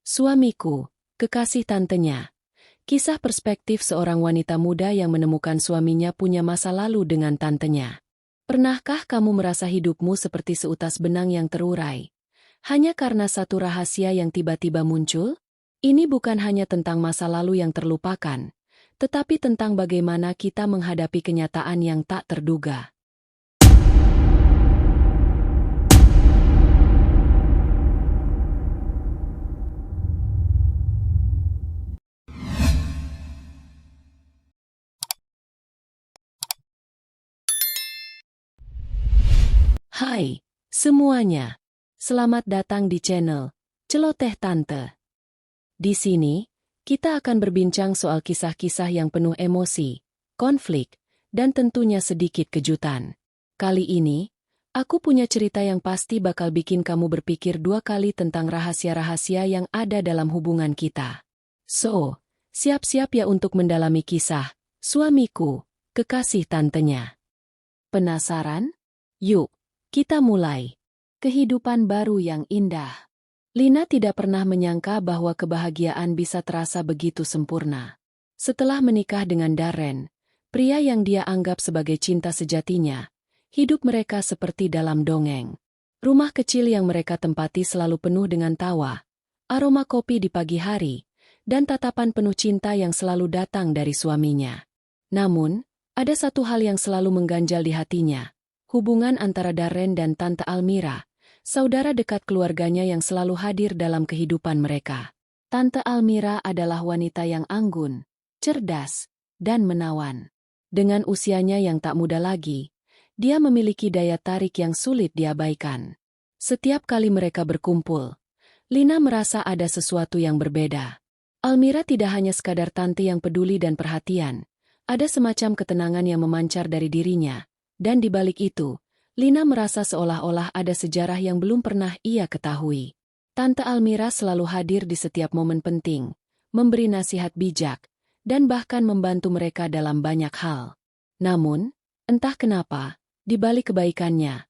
Suamiku, kekasih tantenya. Kisah perspektif seorang wanita muda yang menemukan suaminya punya masa lalu dengan tantenya. Pernahkah kamu merasa hidupmu seperti seutas benang yang terurai? Hanya karena satu rahasia yang tiba-tiba muncul? Ini bukan hanya tentang masa lalu yang terlupakan, tetapi tentang bagaimana kita menghadapi kenyataan yang tak terduga. Hai, semuanya. Selamat datang di channel Celoteh Tante. Di sini, kita akan berbincang soal kisah-kisah yang penuh emosi, konflik, dan tentunya sedikit kejutan. Kali ini, aku punya cerita yang pasti bakal bikin kamu berpikir dua kali tentang rahasia-rahasia yang ada dalam hubungan kita. So, siap-siap ya untuk mendalami kisah suamiku, kekasih tantenya. Penasaran? Yuk, kita mulai. Kehidupan baru yang indah. Lina tidak pernah menyangka bahwa kebahagiaan bisa terasa begitu sempurna. Setelah menikah dengan Darren, pria yang dia anggap sebagai cinta sejatinya, hidup mereka seperti dalam dongeng. Rumah kecil yang mereka tempati selalu penuh dengan tawa, aroma kopi di pagi hari, dan tatapan penuh cinta yang selalu datang dari suaminya. Namun, ada satu hal yang selalu mengganjal di hatinya. Hubungan antara Darren dan Tante Almira, saudara dekat keluarganya yang selalu hadir dalam kehidupan mereka. Tante Almira adalah wanita yang anggun, cerdas, dan menawan. Dengan usianya yang tak muda lagi, dia memiliki daya tarik yang sulit diabaikan. Setiap kali mereka berkumpul, Lina merasa ada sesuatu yang berbeda. Almira tidak hanya sekadar tante yang peduli dan perhatian, ada semacam ketenangan yang memancar dari dirinya. Dan di balik itu, Lina merasa seolah-olah ada sejarah yang belum pernah ia ketahui. Tante Almira selalu hadir di setiap momen penting, memberi nasihat bijak, dan bahkan membantu mereka dalam banyak hal. Namun, entah kenapa, di balik kebaikannya,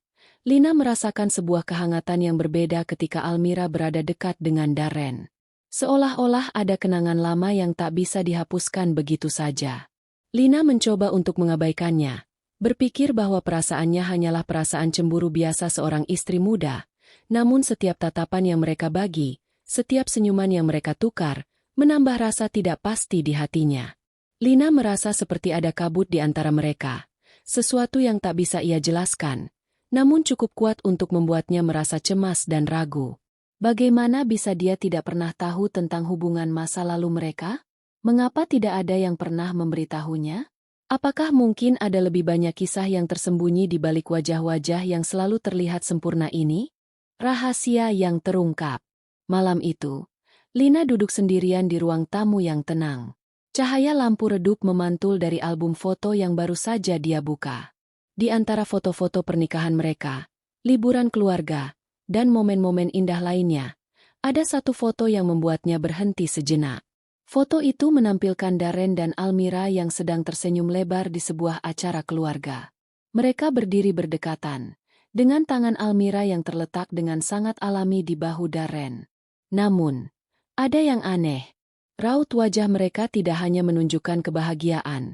Lina merasakan sebuah kehangatan yang berbeda ketika Almira berada dekat dengan Darren. Seolah-olah ada kenangan lama yang tak bisa dihapuskan begitu saja. Lina mencoba untuk mengabaikannya, berpikir bahwa perasaannya hanyalah perasaan cemburu biasa seorang istri muda, namun setiap tatapan yang mereka bagi, setiap senyuman yang mereka tukar, menambah rasa tidak pasti di hatinya. Lina merasa seperti ada kabut di antara mereka, sesuatu yang tak bisa ia jelaskan, namun cukup kuat untuk membuatnya merasa cemas dan ragu. Bagaimana bisa dia tidak pernah tahu tentang hubungan masa lalu mereka? Mengapa tidak ada yang pernah memberitahunya? Apakah mungkin ada lebih banyak kisah yang tersembunyi di balik wajah-wajah yang selalu terlihat sempurna ini? Rahasia yang terungkap. Malam itu, Lina duduk sendirian di ruang tamu yang tenang. Cahaya lampu redup memantul dari album foto yang baru saja dia buka. Di antara foto-foto pernikahan mereka, liburan keluarga, dan momen-momen indah lainnya, ada satu foto yang membuatnya berhenti sejenak. Foto itu menampilkan Darren dan Almira yang sedang tersenyum lebar di sebuah acara keluarga. Mereka berdiri berdekatan, dengan tangan Almira yang terletak dengan sangat alami di bahu Darren. Namun, ada yang aneh. Raut wajah mereka tidak hanya menunjukkan kebahagiaan,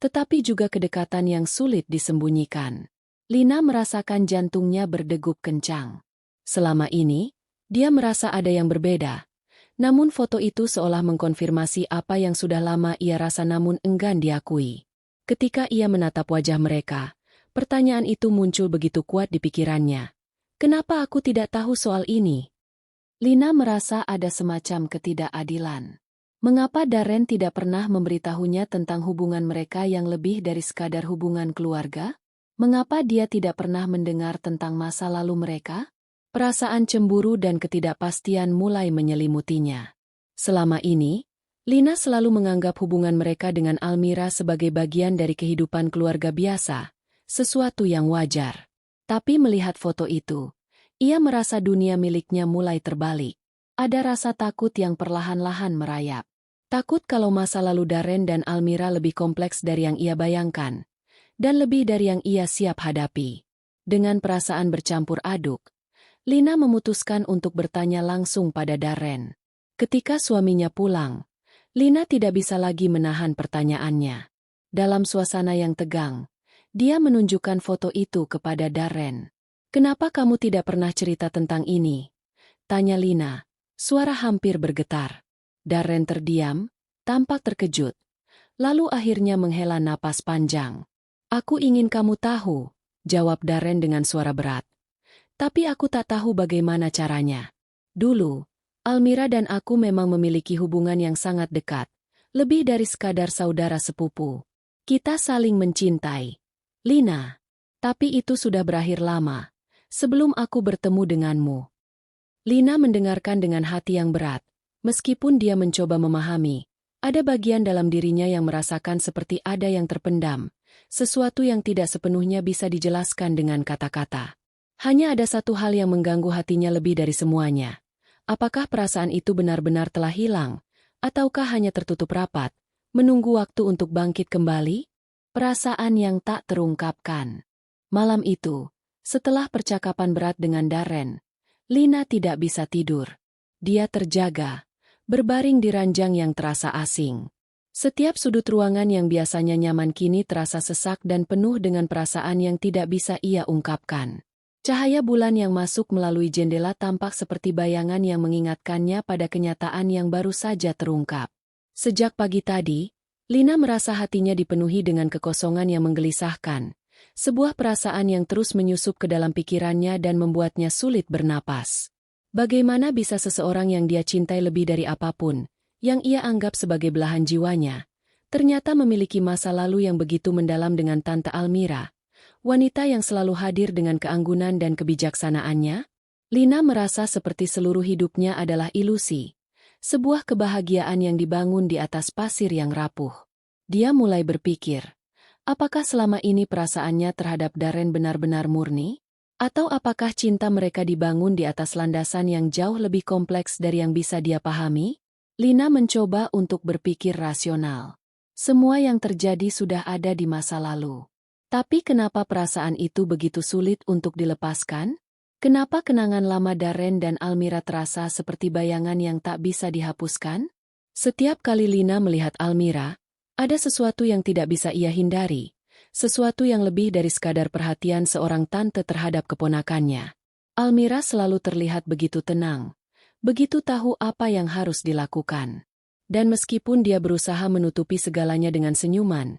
tetapi juga kedekatan yang sulit disembunyikan. Lina merasakan jantungnya berdegup kencang. Selama ini, dia merasa ada yang berbeda. Namun foto itu seolah mengkonfirmasi apa yang sudah lama ia rasa namun enggan diakui. Ketika ia menatap wajah mereka, pertanyaan itu muncul begitu kuat di pikirannya. Kenapa aku tidak tahu soal ini? Lina merasa ada semacam ketidakadilan. Mengapa Darren tidak pernah memberitahunya tentang hubungan mereka yang lebih dari sekadar hubungan keluarga? Mengapa dia tidak pernah mendengar tentang masa lalu mereka? Perasaan cemburu dan ketidakpastian mulai menyelimutinya. Selama ini, Lina selalu menganggap hubungan mereka dengan Almira sebagai bagian dari kehidupan keluarga biasa, sesuatu yang wajar. Tapi melihat foto itu, ia merasa dunia miliknya mulai terbalik. Ada rasa takut yang perlahan-lahan merayap. Takut kalau masa lalu Darren dan Almira lebih kompleks dari yang ia bayangkan, dan lebih dari yang ia siap hadapi. Dengan perasaan bercampur aduk, Lina memutuskan untuk bertanya langsung pada Darren. Ketika suaminya pulang, Lina tidak bisa lagi menahan pertanyaannya. Dalam suasana yang tegang, dia menunjukkan foto itu kepada Darren. "Kenapa kamu tidak pernah cerita tentang ini?" tanya Lina. Suara hampir bergetar. Darren terdiam, tampak terkejut. Lalu akhirnya menghela napas panjang. "Aku ingin kamu tahu," jawab Darren dengan suara berat. "Tapi aku tak tahu bagaimana caranya. Dulu, Almira dan aku memang memiliki hubungan yang sangat dekat, lebih dari sekadar saudara sepupu. Kita saling mencintai, Lina. Tapi itu sudah berakhir lama, sebelum aku bertemu denganmu." Lina mendengarkan dengan hati yang berat. Meskipun dia mencoba memahami, ada bagian dalam dirinya yang merasakan seperti ada yang terpendam, sesuatu yang tidak sepenuhnya bisa dijelaskan dengan kata-kata. Hanya ada satu hal yang mengganggu hatinya lebih dari semuanya. Apakah perasaan itu benar-benar telah hilang, ataukah hanya tertutup rapat, menunggu waktu untuk bangkit kembali? Perasaan yang tak terungkapkan. Malam itu, setelah percakapan berat dengan Darren, Lina tidak bisa tidur. Dia terjaga, berbaring di ranjang yang terasa asing. Setiap sudut ruangan yang biasanya nyaman kini terasa sesak dan penuh dengan perasaan yang tidak bisa ia ungkapkan. Cahaya bulan yang masuk melalui jendela tampak seperti bayangan yang mengingatkannya pada kenyataan yang baru saja terungkap. Sejak pagi tadi, Lina merasa hatinya dipenuhi dengan kekosongan yang menggelisahkan. Sebuah perasaan yang terus menyusup ke dalam pikirannya dan membuatnya sulit bernapas. Bagaimana bisa seseorang yang dia cintai lebih dari apapun, yang ia anggap sebagai belahan jiwanya, ternyata memiliki masa lalu yang begitu mendalam dengan Tante Almira, wanita yang selalu hadir dengan keanggunan dan kebijaksanaannya? Lina merasa seperti seluruh hidupnya adalah ilusi, sebuah kebahagiaan yang dibangun di atas pasir yang rapuh. Dia mulai berpikir, apakah selama ini perasaannya terhadap Darren benar-benar murni? Atau apakah cinta mereka dibangun di atas landasan yang jauh lebih kompleks dari yang bisa dia pahami? Lina mencoba untuk berpikir rasional. Semua yang terjadi sudah ada di masa lalu. Tapi kenapa perasaan itu begitu sulit untuk dilepaskan? Kenapa kenangan lama Darren dan Almira terasa seperti bayangan yang tak bisa dihapuskan? Setiap kali Lina melihat Almira, ada sesuatu yang tidak bisa ia hindari. Sesuatu yang lebih dari sekadar perhatian seorang tante terhadap keponakannya. Almira selalu terlihat begitu tenang, begitu tahu apa yang harus dilakukan. Dan meskipun dia berusaha menutupi segalanya dengan senyuman,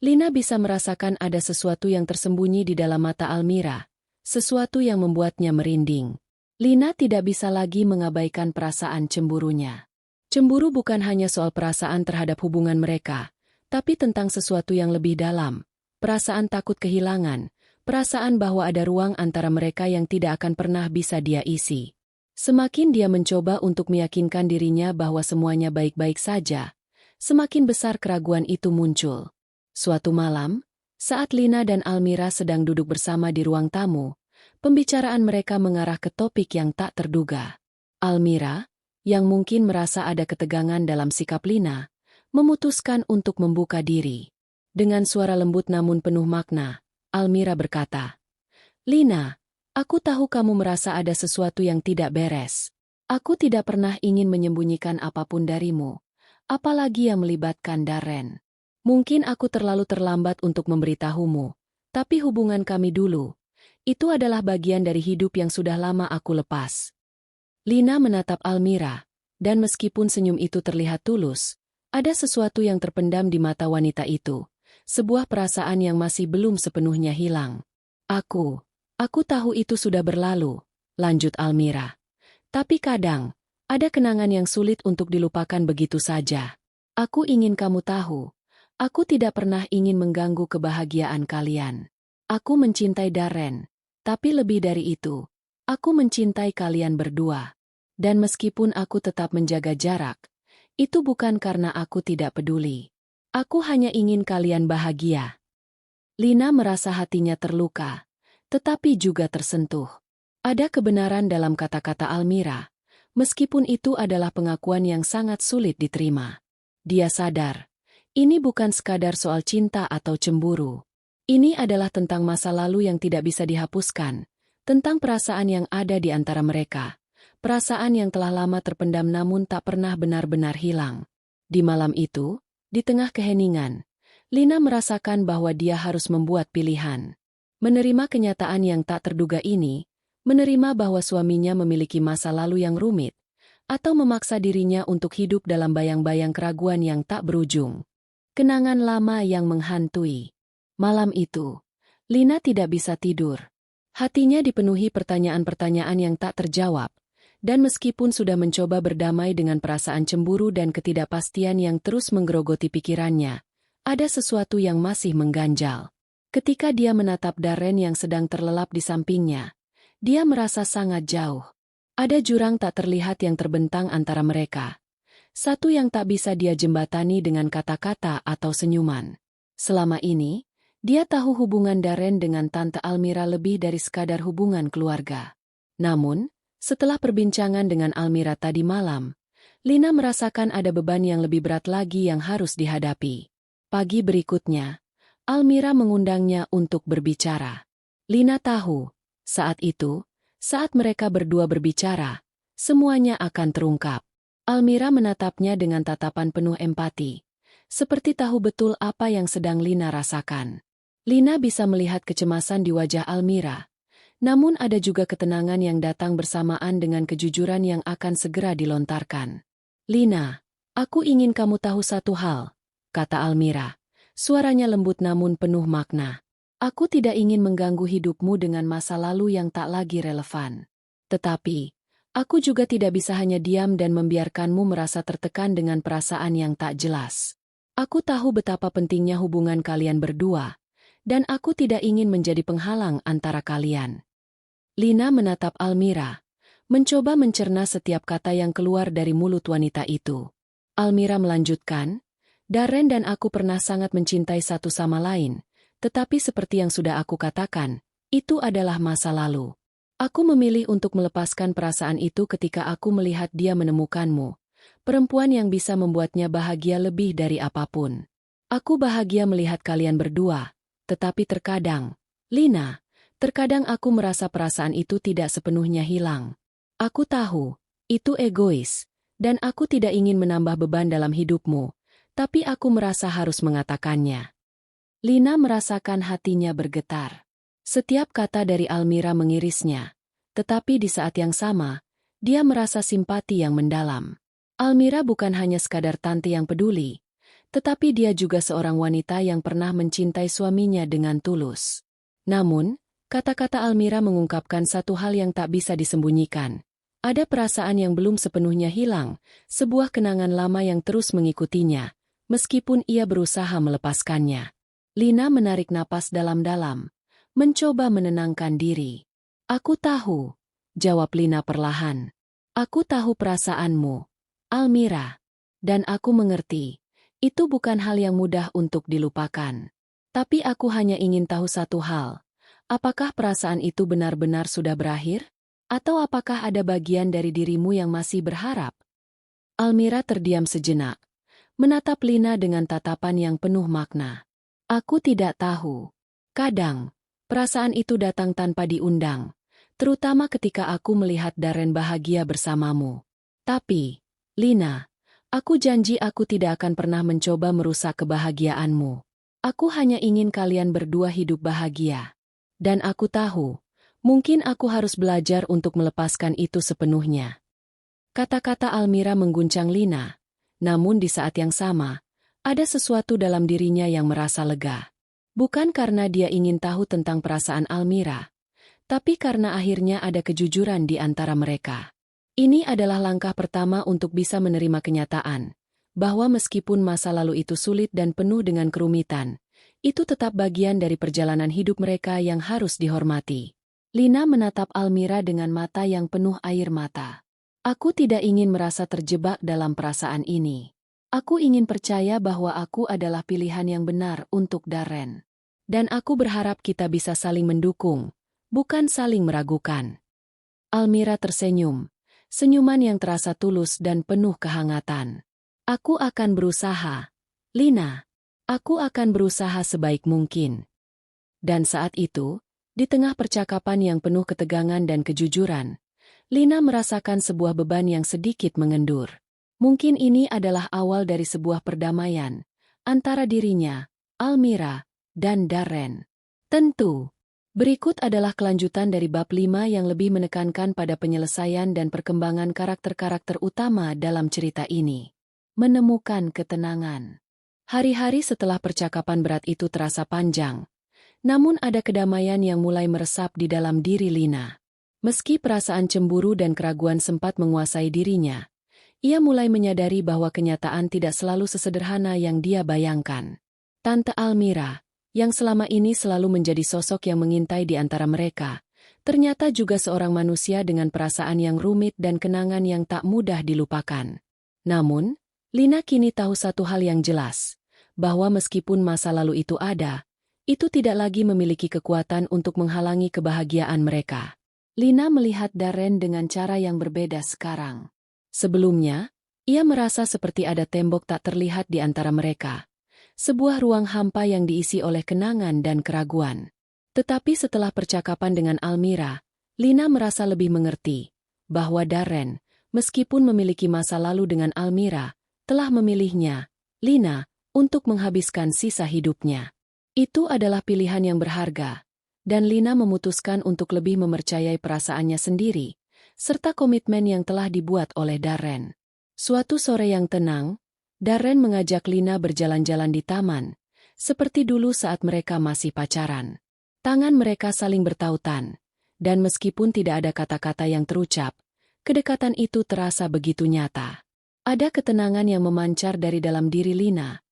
Lina bisa merasakan ada sesuatu yang tersembunyi di dalam mata Almira, sesuatu yang membuatnya merinding. Lina tidak bisa lagi mengabaikan perasaan cemburunya. Cemburu bukan hanya soal perasaan terhadap hubungan mereka, tapi tentang sesuatu yang lebih dalam. Perasaan takut kehilangan, perasaan bahwa ada ruang antara mereka yang tidak akan pernah bisa dia isi. Semakin dia mencoba untuk meyakinkan dirinya bahwa semuanya baik-baik saja, semakin besar keraguan itu muncul. Suatu malam, saat Lina dan Almira sedang duduk bersama di ruang tamu, pembicaraan mereka mengarah ke topik yang tak terduga. Almira, yang mungkin merasa ada ketegangan dalam sikap Lina, memutuskan untuk membuka diri. Dengan suara lembut namun penuh makna, Almira berkata, "Lina, aku tahu kamu merasa ada sesuatu yang tidak beres. Aku tidak pernah ingin menyembunyikan apapun darimu, apalagi yang melibatkan Darren. Mungkin aku terlalu terlambat untuk memberitahumu, tapi hubungan kami dulu, itu adalah bagian dari hidup yang sudah lama aku lepas." Lina menatap Almira, dan meskipun senyum itu terlihat tulus, ada sesuatu yang terpendam di mata wanita itu. Sebuah perasaan yang masih belum sepenuhnya hilang. Aku tahu itu sudah berlalu," lanjut Almira. "Tapi kadang, ada kenangan yang sulit untuk dilupakan begitu saja. Aku ingin kamu tahu, aku tidak pernah ingin mengganggu kebahagiaan kalian. Aku mencintai Darren, tapi lebih dari itu, aku mencintai kalian berdua. Dan meskipun aku tetap menjaga jarak, itu bukan karena aku tidak peduli. Aku hanya ingin kalian bahagia." Lina merasa hatinya terluka, tetapi juga tersentuh. Ada kebenaran dalam kata-kata Almira, meskipun itu adalah pengakuan yang sangat sulit diterima. Dia sadar, ini bukan sekadar soal cinta atau cemburu. Ini adalah tentang masa lalu yang tidak bisa dihapuskan, tentang perasaan yang ada di antara mereka, perasaan yang telah lama terpendam namun tak pernah benar-benar hilang. Di malam itu, di tengah keheningan, Lina merasakan bahwa dia harus membuat pilihan. Menerima kenyataan yang tak terduga ini, menerima bahwa suaminya memiliki masa lalu yang rumit, atau memaksa dirinya untuk hidup dalam bayang-bayang keraguan yang tak berujung. Kenangan lama yang menghantui. Malam itu, Lina tidak bisa tidur. Hatinya dipenuhi pertanyaan-pertanyaan yang tak terjawab, dan meskipun sudah mencoba berdamai dengan perasaan cemburu dan ketidakpastian yang terus menggerogoti pikirannya, ada sesuatu yang masih mengganjal. Ketika dia menatap Darren yang sedang terlelap di sampingnya, dia merasa sangat jauh. Ada jurang tak terlihat yang terbentang antara mereka. Satu yang tak bisa dia jembatani dengan kata-kata atau senyuman. Selama ini, dia tahu hubungan Darren dengan Tante Almira lebih dari sekadar hubungan keluarga. Namun, setelah perbincangan dengan Almira tadi malam, Lina merasakan ada beban yang lebih berat lagi yang harus dihadapi. Pagi berikutnya, Almira mengundangnya untuk berbicara. Lina tahu, saat itu, saat mereka berdua berbicara, semuanya akan terungkap. Almira menatapnya dengan tatapan penuh empati, seperti tahu betul apa yang sedang Lina rasakan. Lina bisa melihat kecemasan di wajah Almira, namun ada juga ketenangan yang datang bersamaan dengan kejujuran yang akan segera dilontarkan. "Lina, aku ingin kamu tahu satu hal," kata Almira. Suaranya lembut namun penuh makna. "Aku tidak ingin mengganggu hidupmu dengan masa lalu yang tak lagi relevan. Tetapi, aku juga tidak bisa hanya diam dan membiarkanmu merasa tertekan dengan perasaan yang tak jelas. Aku tahu betapa pentingnya hubungan kalian berdua, dan aku tidak ingin menjadi penghalang antara kalian." Lina menatap Almira, mencoba mencerna setiap kata yang keluar dari mulut wanita itu. Almira melanjutkan, "Darren dan aku pernah sangat mencintai satu sama lain, tetapi seperti yang sudah aku katakan, itu adalah masa lalu. Aku memilih untuk melepaskan perasaan itu ketika aku melihat dia menemukanmu, perempuan yang bisa membuatnya bahagia lebih dari apapun. Aku bahagia melihat kalian berdua. Tetapi terkadang, Lina, terkadang aku merasa perasaan itu tidak sepenuhnya hilang. Aku tahu, itu egois, dan aku tidak ingin menambah beban dalam hidupmu, tapi aku merasa harus mengatakannya." Lina merasakan hatinya bergetar. Setiap kata dari Almira mengirisnya, tetapi di saat yang sama, dia merasa simpati yang mendalam. Almira bukan hanya sekadar tante yang peduli, tetapi dia juga seorang wanita yang pernah mencintai suaminya dengan tulus. Namun, kata-kata Almira mengungkapkan satu hal yang tak bisa disembunyikan. Ada perasaan yang belum sepenuhnya hilang, sebuah kenangan lama yang terus mengikutinya, meskipun ia berusaha melepaskannya. Lina menarik napas dalam-dalam, mencoba menenangkan diri. "Aku tahu," jawab Lina perlahan. "Aku tahu perasaanmu, Almira. Dan aku mengerti. Itu bukan hal yang mudah untuk dilupakan. Tapi aku hanya ingin tahu satu hal. Apakah perasaan itu benar-benar sudah berakhir? Atau apakah ada bagian dari dirimu yang masih berharap?" Almira terdiam sejenak, menatap Lina dengan tatapan yang penuh makna. "Aku tidak tahu. Kadang, perasaan itu datang tanpa diundang, terutama ketika aku melihat Darren bahagia bersamamu. Tapi, Lina, aku janji aku tidak akan pernah mencoba merusak kebahagiaanmu. Aku hanya ingin kalian berdua hidup bahagia. Dan aku tahu, mungkin aku harus belajar untuk melepaskan itu sepenuhnya." Kata-kata Almira mengguncang Lina, namun di saat yang sama, ada sesuatu dalam dirinya yang merasa lega. Bukan karena dia ingin tahu tentang perasaan Almira, tapi karena akhirnya ada kejujuran di antara mereka. Ini adalah langkah pertama untuk bisa menerima kenyataan, bahwa meskipun masa lalu itu sulit dan penuh dengan kerumitan, itu tetap bagian dari perjalanan hidup mereka yang harus dihormati. Lina menatap Almira dengan mata yang penuh air mata. "Aku tidak ingin merasa terjebak dalam perasaan ini. Aku ingin percaya bahwa aku adalah pilihan yang benar untuk Darren. Dan aku berharap kita bisa saling mendukung, bukan saling meragukan." Almira tersenyum, senyuman yang terasa tulus dan penuh kehangatan. "Aku akan berusaha, Lina. Aku akan berusaha sebaik mungkin." Dan saat itu, di tengah percakapan yang penuh ketegangan dan kejujuran, Lina merasakan sebuah beban yang sedikit mengendur. Mungkin ini adalah awal dari sebuah perdamaian antara dirinya, Almira, dan Darren. Tentu. Berikut adalah kelanjutan dari bab 5 yang lebih menekankan pada penyelesaian dan perkembangan karakter-karakter utama dalam cerita ini. Menemukan ketenangan. Hari-hari setelah percakapan berat itu terasa panjang, namun ada kedamaian yang mulai meresap di dalam diri Lina. Meski perasaan cemburu dan keraguan sempat menguasai dirinya, ia mulai menyadari bahwa kenyataan tidak selalu sesederhana yang dia bayangkan. Tante Almira, yang selama ini selalu menjadi sosok yang mengintai di antara mereka, ternyata juga seorang manusia dengan perasaan yang rumit dan kenangan yang tak mudah dilupakan. Namun, Lina kini tahu satu hal yang jelas, bahwa meskipun masa lalu itu ada, itu tidak lagi memiliki kekuatan untuk menghalangi kebahagiaan mereka. Lina melihat Darren dengan cara yang berbeda sekarang. Sebelumnya, ia merasa seperti ada tembok tak terlihat di antara mereka. Sebuah ruang hampa yang diisi oleh kenangan dan keraguan. Tetapi setelah percakapan dengan Almira, Lina merasa lebih mengerti bahwa Darren, meskipun memiliki masa lalu dengan Almira, telah memilihnya, Lina, untuk menghabiskan sisa hidupnya. Itu adalah pilihan yang berharga, dan Lina memutuskan untuk lebih mempercayai perasaannya sendiri, serta komitmen yang telah dibuat oleh Darren. Suatu sore yang tenang, Darren mengajak Lina berjalan-jalan di taman, seperti dulu saat mereka masih pacaran. Tangan mereka saling bertautan, dan meskipun tidak ada kata-kata yang terucap, kedekatan itu terasa begitu nyata. Ada ketenangan yang memancar dari dalam diri Lina,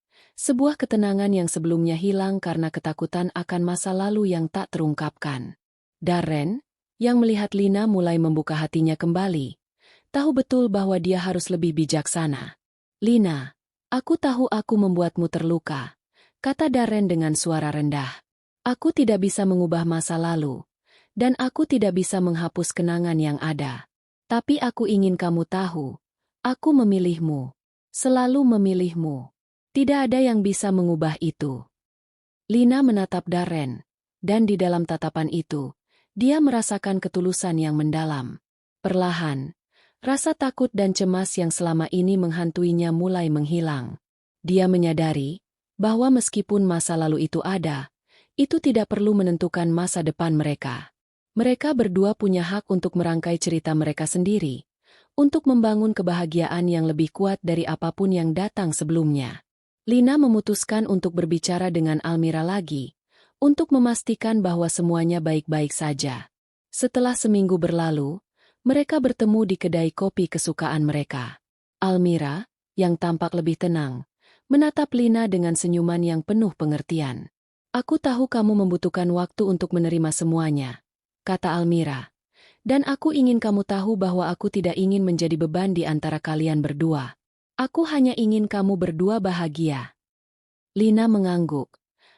sebuah ketenangan yang sebelumnya hilang karena ketakutan akan masa lalu yang tak terungkapkan. Darren, yang melihat Lina mulai membuka hatinya kembali, tahu betul bahwa dia harus lebih bijaksana. Lina, aku tahu aku membuatmu terluka, kata Darren dengan suara rendah. Aku tidak bisa mengubah masa lalu, dan aku tidak bisa menghapus kenangan yang ada. Tapi aku ingin kamu tahu, aku memilihmu, selalu memilihmu. Tidak ada yang bisa mengubah itu. Lina menatap Darren, dan di dalam tatapan itu, dia merasakan ketulusan yang mendalam. Perlahan, rasa takut dan cemas yang selama ini menghantuinya mulai menghilang. Dia menyadari bahwa meskipun masa lalu itu ada, itu tidak perlu menentukan masa depan mereka. Mereka berdua punya hak untuk merangkai cerita mereka sendiri, untuk membangun kebahagiaan yang lebih kuat dari apapun yang datang sebelumnya. Lina memutuskan untuk berbicara dengan Almira lagi, untuk memastikan bahwa semuanya baik-baik saja. Setelah seminggu berlalu, mereka bertemu di kedai kopi kesukaan mereka. Almira, yang tampak lebih tenang, menatap Lina dengan senyuman yang penuh pengertian. Aku tahu kamu membutuhkan waktu untuk menerima semuanya, kata Almira. Dan aku ingin kamu tahu bahwa aku tidak ingin menjadi beban di antara kalian berdua. Aku hanya ingin kamu berdua bahagia. Lina mengangguk.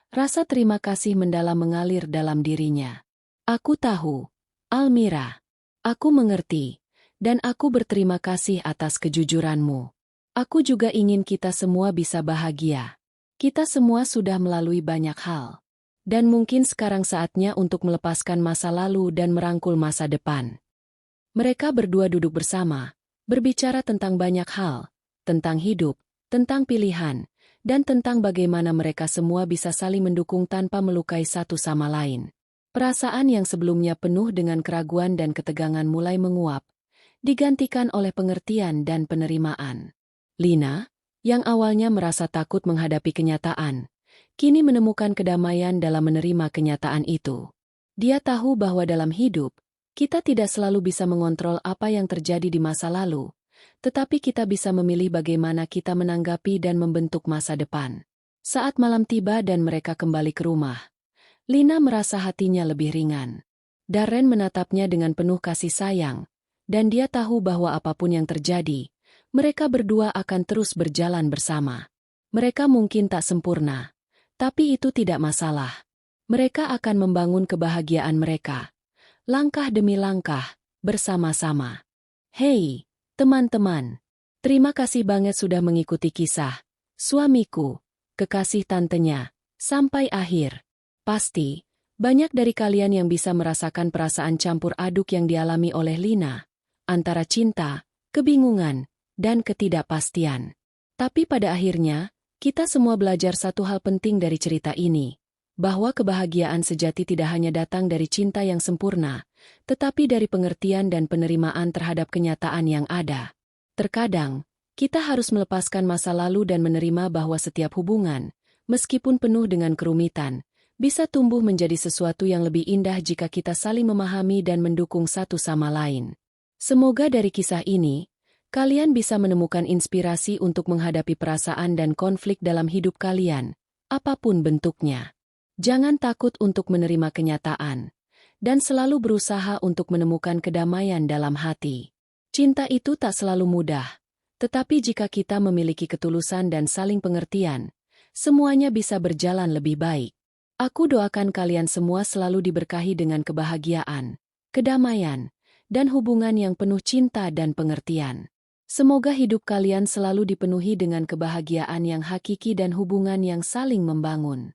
Rasa terima kasih mendalam mengalir dalam dirinya. Aku tahu, Almira. Aku mengerti, dan aku berterima kasih atas kejujuranmu. Aku juga ingin kita semua bisa bahagia. Kita semua sudah melalui banyak hal. Dan mungkin sekarang saatnya untuk melepaskan masa lalu dan merangkul masa depan. Mereka berdua duduk bersama, berbicara tentang banyak hal, tentang hidup, tentang pilihan, dan tentang bagaimana mereka semua bisa saling mendukung tanpa melukai satu sama lain. Perasaan yang sebelumnya penuh dengan keraguan dan ketegangan mulai menguap, digantikan oleh pengertian dan penerimaan. Lina, yang awalnya merasa takut menghadapi kenyataan, kini menemukan kedamaian dalam menerima kenyataan itu. Dia tahu bahwa dalam hidup, kita tidak selalu bisa mengontrol apa yang terjadi di masa lalu, tetapi kita bisa memilih bagaimana kita menanggapi dan membentuk masa depan. Saat malam tiba dan mereka kembali ke rumah, Lina merasa hatinya lebih ringan. Darren menatapnya dengan penuh kasih sayang, dan dia tahu bahwa apapun yang terjadi, mereka berdua akan terus berjalan bersama. Mereka mungkin tak sempurna, tapi itu tidak masalah. Mereka akan membangun kebahagiaan mereka, langkah demi langkah, bersama-sama. Hei, teman-teman, terima kasih banget sudah mengikuti kisah suamiku, kekasih tantenya, sampai akhir. Pasti, banyak dari kalian yang bisa merasakan perasaan campur aduk yang dialami oleh Lina, antara cinta, kebingungan, dan ketidakpastian. Tapi pada akhirnya, kita semua belajar satu hal penting dari cerita ini, bahwa kebahagiaan sejati tidak hanya datang dari cinta yang sempurna, tetapi dari pengertian dan penerimaan terhadap kenyataan yang ada. Terkadang, kita harus melepaskan masa lalu dan menerima bahwa setiap hubungan, meskipun penuh dengan kerumitan, bisa tumbuh menjadi sesuatu yang lebih indah jika kita saling memahami dan mendukung satu sama lain. Semoga dari kisah ini, kalian bisa menemukan inspirasi untuk menghadapi perasaan dan konflik dalam hidup kalian, apapun bentuknya. Jangan takut untuk menerima kenyataan, dan selalu berusaha untuk menemukan kedamaian dalam hati. Cinta itu tak selalu mudah, tetapi jika kita memiliki ketulusan dan saling pengertian, semuanya bisa berjalan lebih baik. Aku doakan kalian semua selalu diberkahi dengan kebahagiaan, kedamaian, dan hubungan yang penuh cinta dan pengertian. Semoga hidup kalian selalu dipenuhi dengan kebahagiaan yang hakiki dan hubungan yang saling membangun.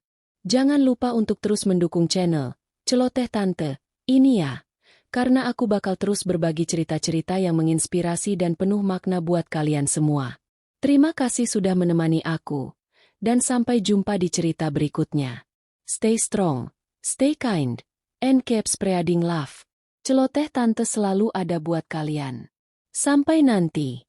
Jangan lupa untuk terus mendukung channel Celoteh Tante ini ya, karena aku bakal terus berbagi cerita-cerita yang menginspirasi dan penuh makna buat kalian semua. Terima kasih sudah menemani aku, dan sampai jumpa di cerita berikutnya. Stay strong, stay kind, and keep spreading love. Celoteh Tante selalu ada buat kalian. Sampai nanti.